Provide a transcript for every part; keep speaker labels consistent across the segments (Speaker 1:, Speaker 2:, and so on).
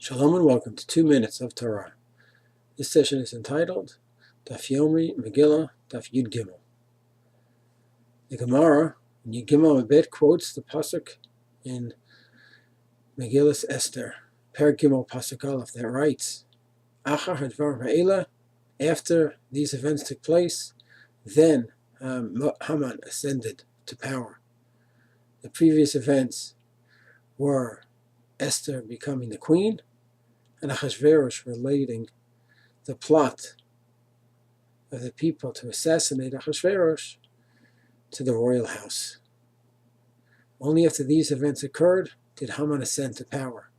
Speaker 1: Shalom and welcome to 2 Minutes of Torah. This session is entitled Daf Yomi, Megila, Daf Yud Gimel. The Gemara in Yud Gimel Abed quotes the pasuk in Megillah Esther, Per Gimel Pasuk Aleph, that writes, Achar hadvar ha'ela, after these events took place, then Haman ascended to power. The previous events were Esther becoming the queen, and Achashverosh relating the plot of the people to assassinate Achashverosh to the royal house. Only after these events occurred did Haman ascend to power.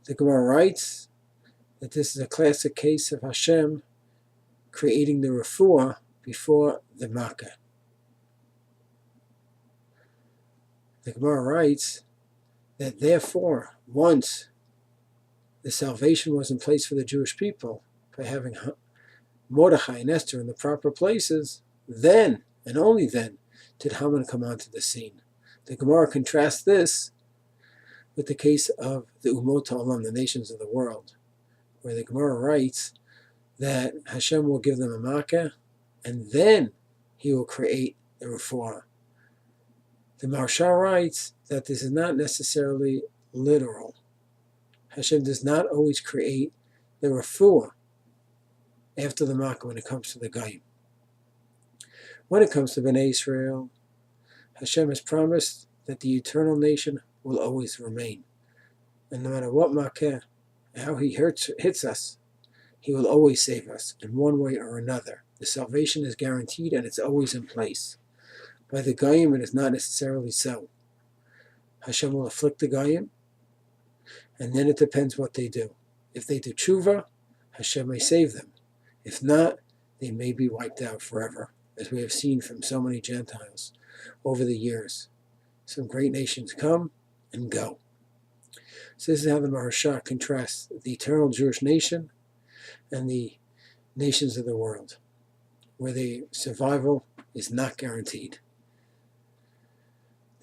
Speaker 1: The Gemara writes that this is a classic case of Hashem creating the Refuah before the Makeh. The Gemara writes that therefore, once the salvation was in place for the Jewish people by having Mordechai and Esther in the proper places, then, and only then, did Haman come onto the scene. The Gemara contrasts this with the case of the Umot Ha'olam, the nations of the world, where the Gemara writes that Hashem will give them a Makeh, and then he will create the Refuah. The Maharsha writes that this is not necessarily literal. Hashem does not always create the Refuah after the Makeh when it comes to the Goyim. When it comes to B'nai Yisrael, Hashem has promised that the eternal nation will always remain. And no matter what Makeh, how he hits us, he will always save us in one way or another. The salvation is guaranteed and it's always in place. By the Goyim, it is not necessarily so. Hashem will afflict the Goyim, and then it depends what they do. If they do tshuva, Hashem may save them. If not, they may be wiped out forever, as we have seen from so many Gentiles over the years. Some great nations come and go. So this is how the Maharsha contrasts the eternal Jewish nation and the nations of the world, where the survival is not guaranteed.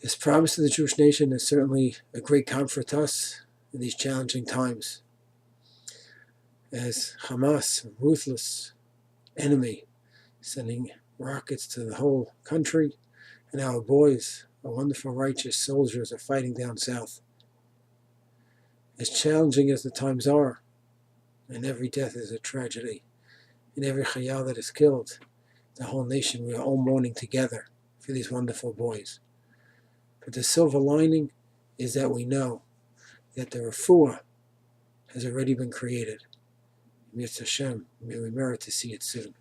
Speaker 1: This promise to the Jewish nation is certainly a great comfort to us in these challenging times, as Hamas, a ruthless enemy, sending rockets to the whole country, and our boys, our wonderful righteous soldiers, are fighting down south. As challenging as the times are, and every death is a tragedy, and every chayal that is killed, the whole nation, we are all mourning together for these wonderful boys. But the silver lining is that we know that the Refuah has already been created. Hashem, may we merit to see it soon.